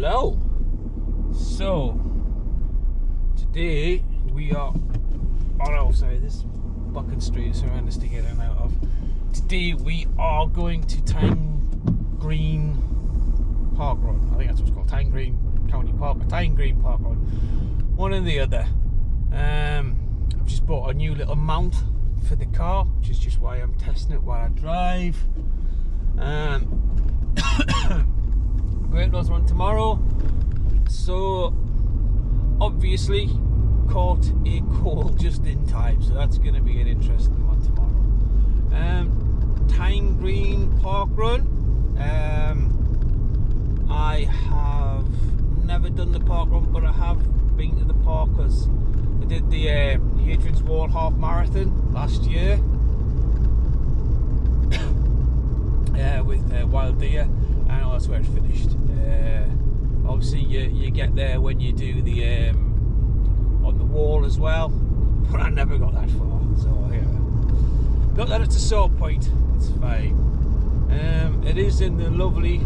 Hello. So today we are this fucking street is horrendous to get in and out of. Today we are going to Tyne Green Parkrun. I think that's what it's called, Tyne Green County Park, Tyne Green Parkrun. One and the other. I've just bought a new little mount for the car, which is just why I'm testing it while I drive. Great North Run tomorrow, so obviously caught a cold just in time, so that's going to be an interesting one tomorrow. Tyne Green Parkrun. I have never done the parkrun, but I have been to the park because I did the Hadrian's Wall half marathon last year with wild deer. I know that's where it finished. Obviously you get there when you do the on the wall as well, but I never got that far, so yeah. Not that it's a sore point, it's fine. It is in the lovely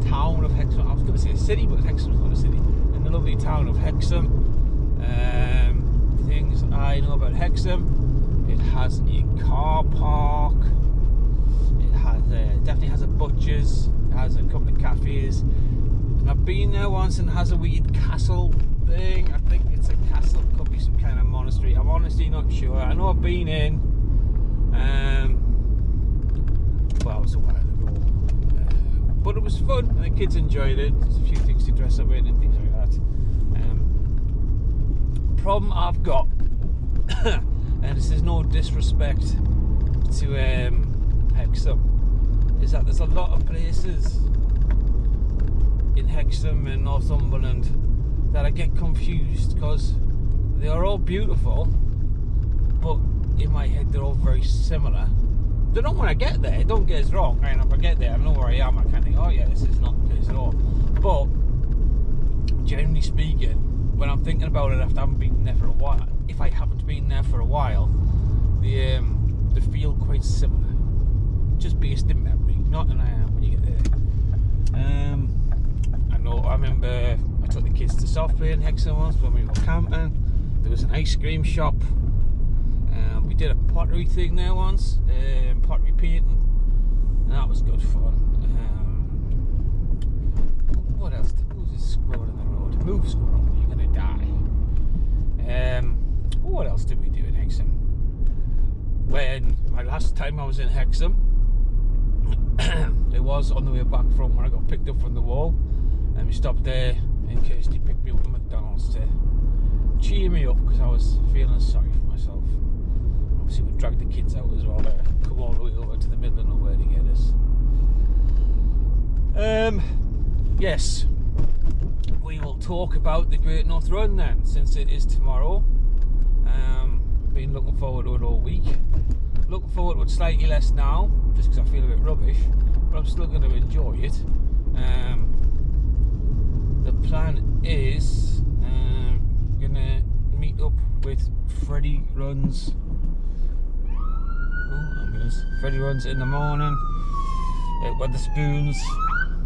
town of Hexham. I was going to say a city, but Hexham's not a city. In the lovely town of Hexham. Things I know about Hexham: it has a car park. Definitely has a butcher's, it has a couple of cafes, and I've been there once and it has a weird castle thing. I think it's a castle, could be some kind of monastery, I'm honestly not sure. I know I've been in, well, it was a while ago, but it was fun and the kids enjoyed it. There's a few things to dress up in and things like that. Problem I've got, and this is no disrespect to Hexham, is that there's a lot of places in Hexham and Northumberland that I get confused because they are all beautiful, but in my head they're all very similar. They're not when I get there, don't get us wrong, right? If I get there, I know where I am, I can't think, oh yeah, this is not the place at all. But generally speaking, when I'm thinking about it after I haven't been there for a while, if I haven't been there for a while, they feel quite similar. Just based in memory, not in when you get there. I remember I took the kids to soft play in Hexham once when we were camping. There was an ice cream shop. We did a pottery thing there once, pottery painting, and that was good fun. What else? Who's this squirrel in the road? Move, squirrel, you're gonna die. What else did we do in Hexham? When my last time I was in Hexham, it was on the way back from when I got picked up from the wall, and we stopped there in case they picked me up at McDonald's to cheer me up because I was feeling sorry for myself. Obviously we dragged the kids out as well, come all the way over to the middle of nowhere to get us. Yes, we will talk about the Great North Run then, since it is tomorrow. Been looking forward to it all week. Looking forward to it slightly less now, just because I feel a bit rubbish, but I'm still going to enjoy it. The plan is going to meet up with Freddie runs. Freddie runs in the morning at Wetherspoons,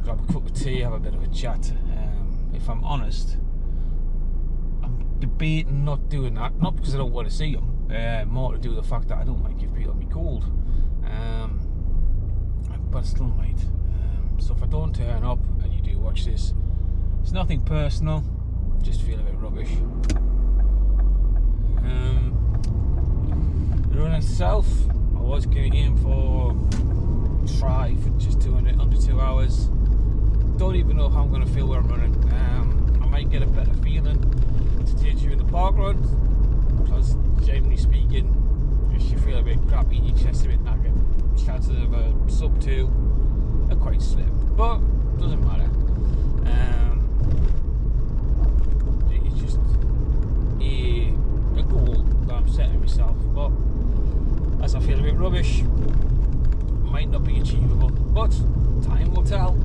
grab a cup of tea, have a bit of a chat. If I'm honest, I'm debating not doing that, not because I don't want to see him. More to do with the fact that I don't want to give people me cold, but I still might. So if I don't turn up and you do watch this, it's nothing personal, just feel a bit rubbish. The run itself, I was going in for try for just doing it under 2 hours. Don't even know how I'm going to feel when I'm running. I might get a better feeling today during the park run, because generally speaking, if you feel a bit crappy and your chest a bit knackered, chances of a sub 2 are quite slim, but doesn't matter. It's just a goal that I'm setting myself, but as I feel a bit rubbish, it might not be achievable, but time will tell.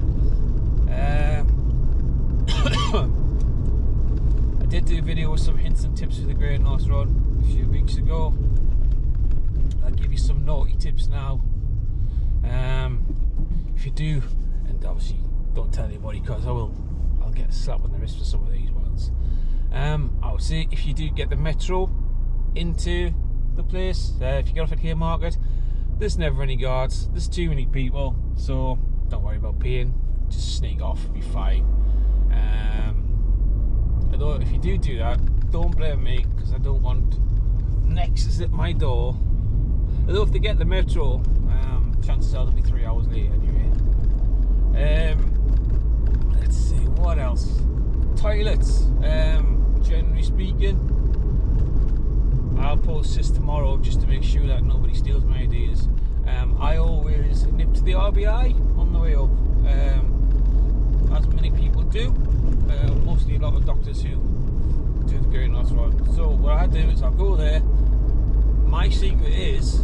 I did do a video with some hints and tips for the Great North Run a few weeks ago. I'll give you some naughty tips now. If you do, and obviously don't tell anybody, because I'll get a slap on the wrist for some of these ones. I would say if you do get the metro into the place, if you get off at Haymarket, there's never any guards, there's too many people, so don't worry about paying, just sneak off, be fine. Although if you do that, don't blame me, because I don't want Nexus at my door. Although if they get the metro, chances are they'll be 3 hours late anyway. Let's see, what else? Toilets, generally speaking, I'll post this tomorrow just to make sure that nobody steals my ideas. I always nip to the RBI on the way up, as many people do. Mostly a lot of doctors who do the Great North Run. So what I do is I'll go there. My secret is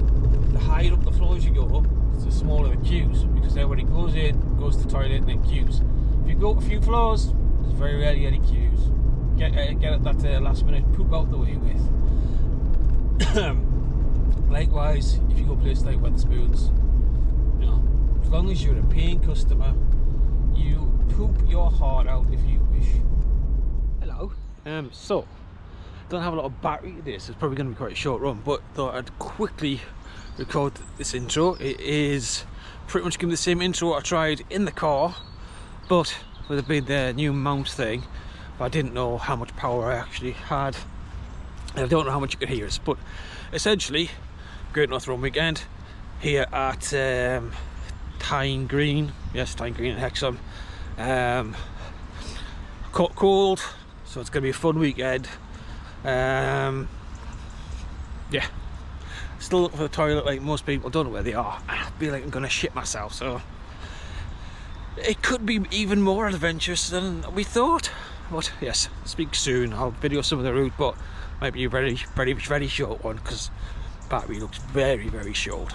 the higher up the floors you go, the smaller the queues, because everybody goes in, goes to the toilet, and then queues. If you go up a few floors, there's very rarely any queues. Get that last minute poop out the way with. Likewise, if you go places like Wetherspoons, you know, as long as you're a paying customer, you poop your heart out if you wish. Hello. So don't have a lot of battery to this. It's probably going to be quite a short run, but thought I'd quickly record this intro. It is pretty much going to be the same intro I tried in the car, but with it being the new mount thing. But I didn't know how much power I actually had, and I don't know how much you could hear us. But essentially, Great North Run weekend here at Tyne Green. Yes, Tyne Green in Hexham. Caught cold, so it's going to be a fun weekend. Yeah, still looking for the toilet like most people. Don't know where they are. I feel like I'm going to shit myself, so it could be even more adventurous than we thought. But yes, speak soon. I'll video some of the route, but might be a very short one because battery looks very short.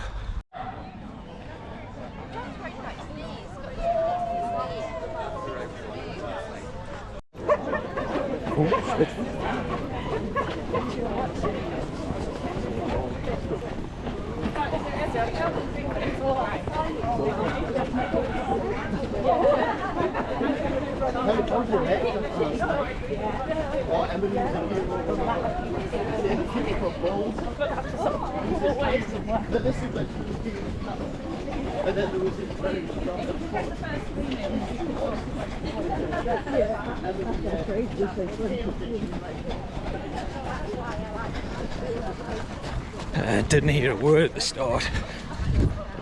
Didn't hear a word at the start.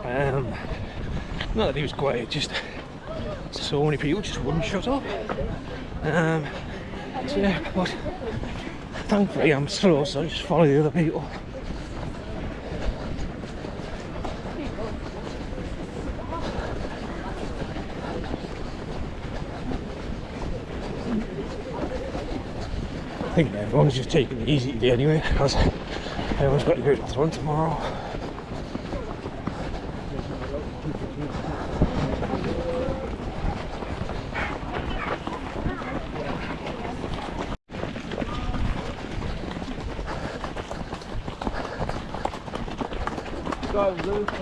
Not that he was quiet, just so many people just wouldn't shut up. So yeah, but thankfully I'm slow, so I just follow the other people. I think everyone's just taking it easy today anyway, because everyone's got to go to the run tomorrow. Go, Luke.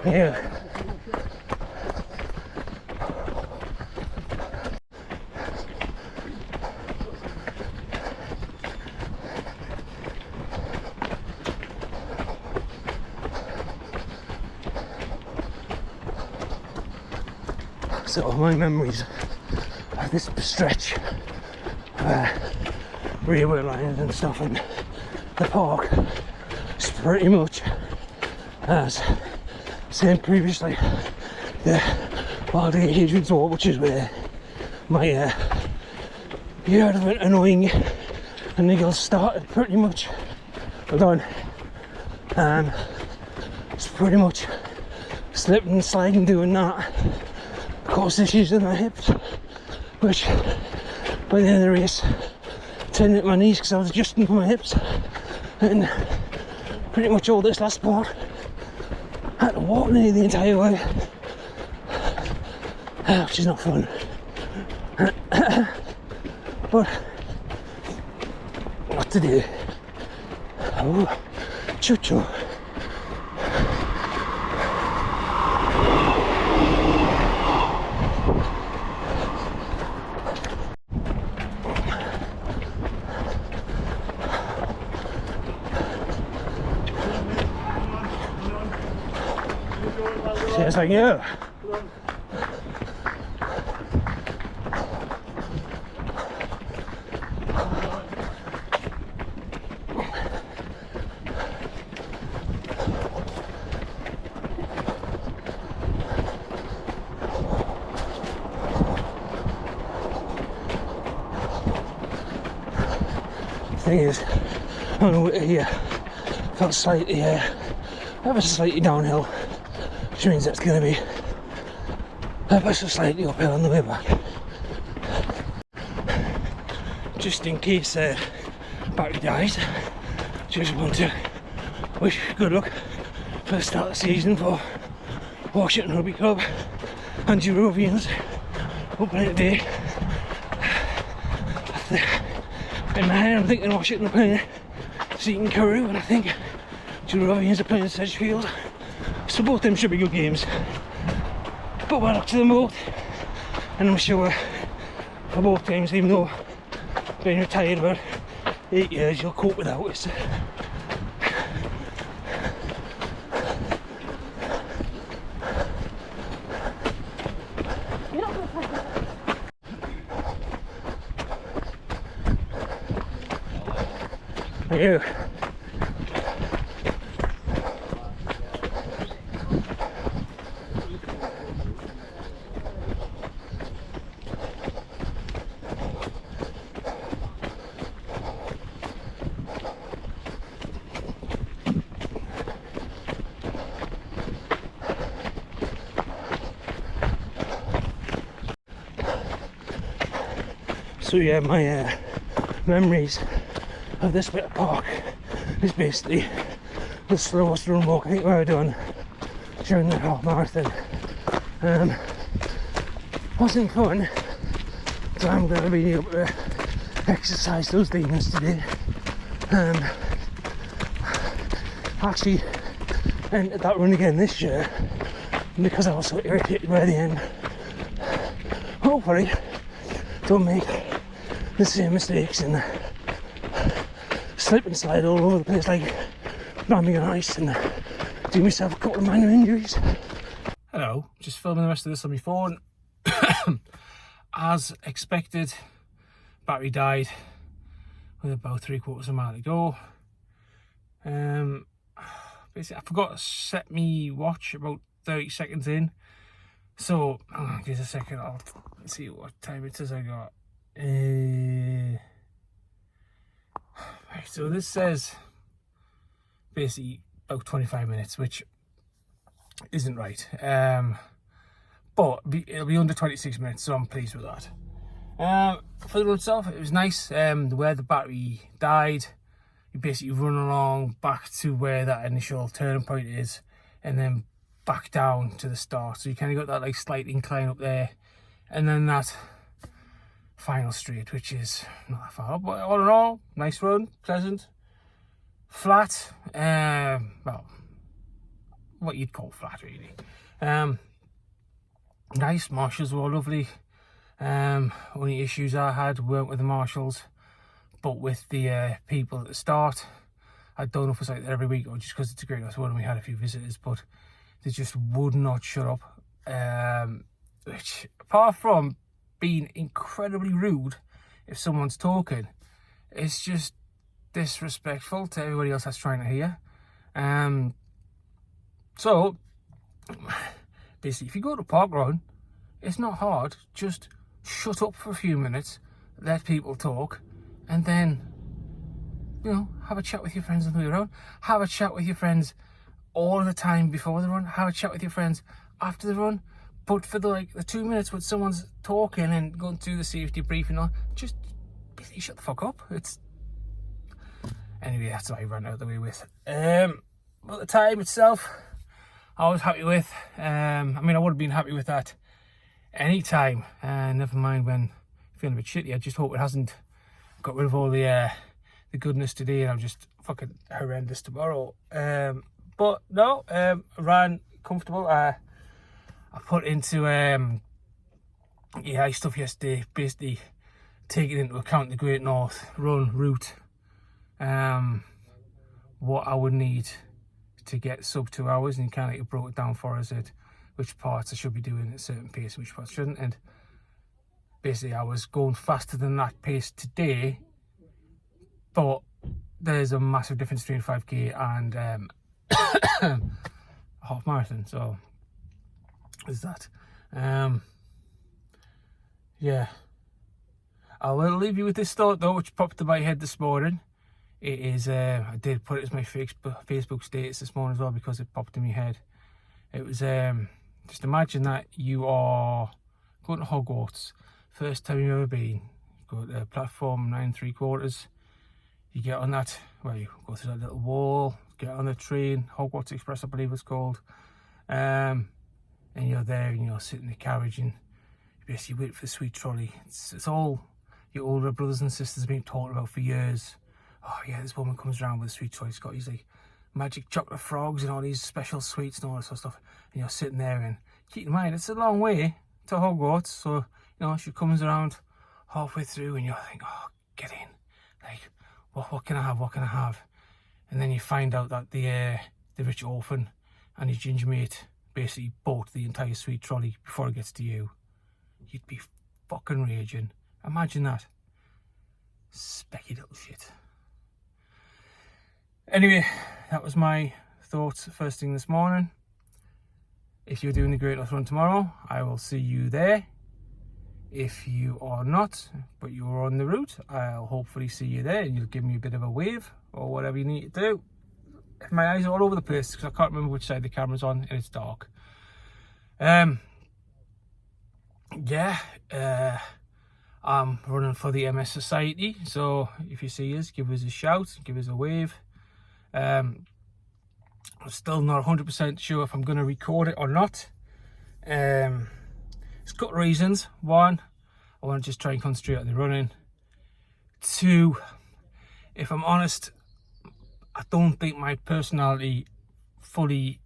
Yeah. So my memories of this stretch railway lines and stuff in the park is pretty much as said previously, the Wild Hadrian's Wall, which is where my year of annoying and niggles started pretty much. Hold on. It's pretty much slipping and sliding doing that. Caused issues with my hips, which by the end of the race turned at my knees because I was adjusting for my hips, and pretty much all this last part I had to walk nearly the entire way, which is not fun. But what to do? Oh, choo-choo. Yes, thank you. Thing is, on the way here, felt slightly, ever so slightly downhill, which means that's going to be ever so slightly uphill on the way back. Just in case battery dies, just want to wish good luck for the start of the season for Washington Rugby Club and Eurovians opening today. In my head I'm thinking Washington are playing Seton Carew, and I think Eurovians are playing Sedgefield. So both of them should be good games. But well luck to them both. And I'm sure for both teams, even though being retired about 8 years, you'll cope without it. Thank you. So yeah, my memories of this bit of park is basically the slowest run walk I think I've done during the half marathon. Wasn't fun, so I'm going to be able to exercise those demons today. Actually entered that run again this year because I was so irritated by the end. Hopefully don't make the same mistakes and slip and slide all over the place like climbing on ice and do myself a couple of minor injuries. Hello, just filming the rest of this on my phone. As expected, battery died with about 3/4 of a mile to go. Basically I forgot to set me watch about 30 seconds in, so give us a second, I'll see what time it says I got. Right, so this says basically about 25 minutes, which isn't right, but it'll be under 26 minutes, so I'm pleased with that. For the run itself, it was nice. Where the battery died, you basically run along back to where that initial turning point is and then back down to the start, so you kind of got that like slight incline up there and then that final straight, which is not that far, but all in all, nice run, pleasant, flat. Well, what you'd call flat, really. Nice, marshals were all lovely. Only issues I had weren't with the marshals, but with the people at the start. I don't know if it's like that every week or just because it's a Great North Run and we had a few visitors, but they just would not shut up. Which, apart from being incredibly rude if someone's talking, it's just disrespectful to everybody else that's trying to hear. So, basically, if you go to parkrun, it's not hard. Just shut up for a few minutes, let people talk, and then, you know, have a chat with your friends on the way around. Have a chat with your friends all the time before the run. Have a chat with your friends after the run. But for the 2 minutes when someone's talking and going through the safety briefing, just basically shut the fuck up. Anyway, that's what I ran out of the way with. But the time itself, I was happy with. I mean, I would have been happy with that any time. Never mind when feeling a bit shitty. I just hope it hasn't got rid of all the goodness today and I'm just fucking horrendous tomorrow. But no, ran comfortable. I put into stuff yesterday, basically taking into account the Great North Run route, what I would need to get sub 2 hours, and you kind of broke it down for us at which parts I should be doing at a certain pace and which parts shouldn't. And basically I was going faster than that pace today, but there's a massive difference between 5k and a half marathon, so there's that. Yeah, I will leave you with this thought though, which popped in my head this morning. It is, I did put it as my Facebook status this morning as well because it popped in my head. It was, just imagine that you are going to Hogwarts, first time you've ever been. Go to platform 9 3/4. You get on that, well, you go through that little wall, get on the train, Hogwarts Express I believe it's called. And you're there and you're sitting in the carriage and you basically wait for the sweet trolley. It's all your older brothers and sisters have been talking about for years. Oh yeah, this woman comes around with a sweet trolley. It's got these magic chocolate frogs and all these special sweets and all that sort of stuff. And you're sitting there and keep in mind, it's a long way to Hogwarts. So, she comes around halfway through and you're thinking, oh, get in. What can I have? What can I have? And then you find out that the rich orphan and his ginger mate basically bought the entire sweet trolley before it gets to you. You'd be fucking raging. Imagine that. Specky little shit. Anyway, that was my thoughts first thing this morning. If you're doing the Great North Run tomorrow, I will see you there. If you are not, but you're on the route, I'll hopefully see you there and you'll give me a bit of a wave or whatever you need to do. My eyes are all over the place because I can't remember which side the camera's on and it's dark. I'm running for the MS Society, so if you see us, give us a shout, give us a wave. I'm still not 100% sure if I'm going to record it or not. It's got reasons. One, I want to just try and concentrate on the running. Two, if I'm honest, I don't think my personality fully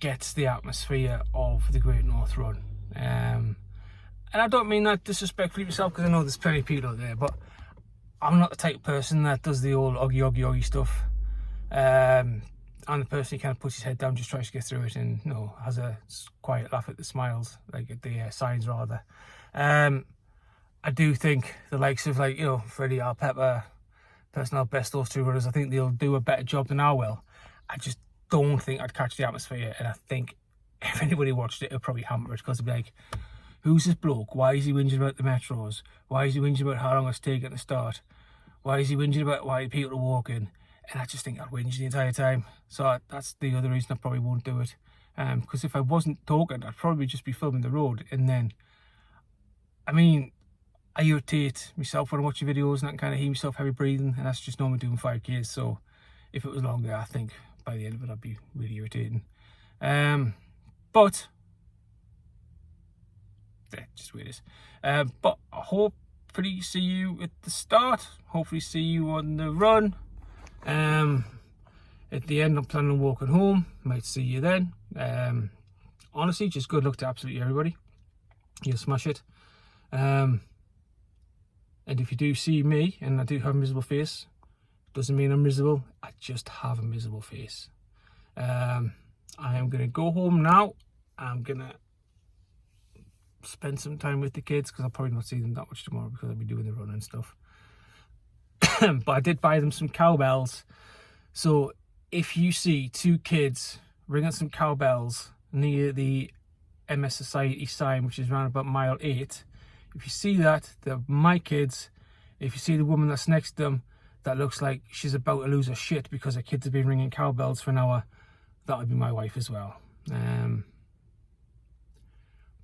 gets the atmosphere of the Great North Run. And I don't mean that disrespectfully myself, because I know there's plenty of people out there, but I'm not the type of person that does the old oggy stuff. I'm the person who kind of puts his head down, just tries to get through it and, has a quiet laugh at the smiles, like at the signs rather. I do think the likes of Freddie R. Pepper, personal best, those two runners, I think they'll do a better job than I will. I just don't think I'd catch the atmosphere, and I think if anybody watched it, it'll probably hamper it, because it'll be like, who's this bloke? Why is he whinging about the metros? Why is he whinging about how long it's taken to start? Why is he whinging about why people are walking? And I just think I'd whinge the entire time. So that's the other reason I probably won't do it. Because if I wasn't talking, I'd probably just be filming the road. And then, I irritate myself when I watch your videos and I can kind of hear myself heavy breathing. And that's just normally doing 5Ks. So if it was longer, I think by the end of it, I'd be really irritating. But, yeah, just the way it is. But I hopefully see you at the start. Hopefully see you on the run. at the end, I'm planning on walking home. Might see you then. Honestly, just good luck to absolutely everybody. You'll smash it. And if you do see me and I do have a miserable face, doesn't mean I'm miserable. I just have a miserable face. I am going to go home now. I'm going to spend some time with the kids because I'll probably not see them that much tomorrow because I'll be doing the run and stuff. But I did buy them some cowbells. So if you see 2 kids ringing some cowbells near the MS Society sign, which is around about mile 8, if you see that, they're my kids. If you see the woman that's next to them that looks like she's about to lose her shit because her kids have been ringing cowbells for an hour, that would be my wife as well.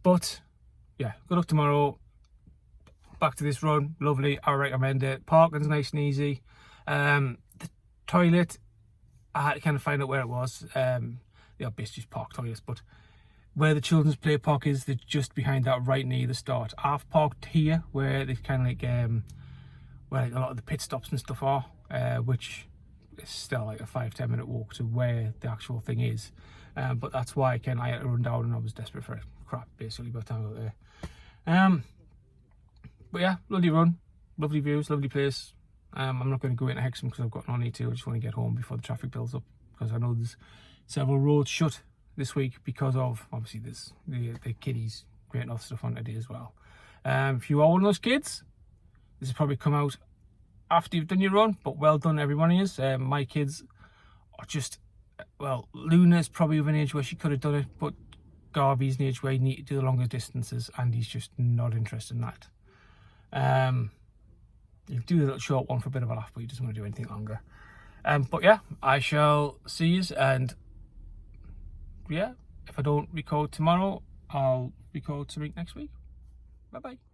But yeah, good luck tomorrow. Back to this run, lovely, I recommend it. Parking's nice and easy. The toilet, I had to kind of find out where it was. Basically just park toilets, but where the children's play park is, they're just behind that right near the start. I've parked here where they kind of like where like a lot of the pit stops and stuff are, which is still like a 5-10 minute walk to where the actual thing is. But that's why I had to run down and I was desperate for crap basically by the time I got there. But yeah, lovely run, lovely views, lovely place. I'm not going to go into Hexham because I've got no need to. I just want to get home before the traffic builds up, because I know there's several roads shut this week because of, obviously, there's the kiddies getting off stuff on today as well. If you are one of those kids, this will probably come out after you've done your run, but well done everyone is. My kids are just, well, Luna's probably of an age where she could have done it, but Garvey's an age where you need to do the longer distances and he's just not interested in that. You do the little short one for a bit of a laugh, but he doesn't want to do anything longer. But yeah, I shall see you, and yeah, if I don't record tomorrow, I'll record something next week. Bye bye.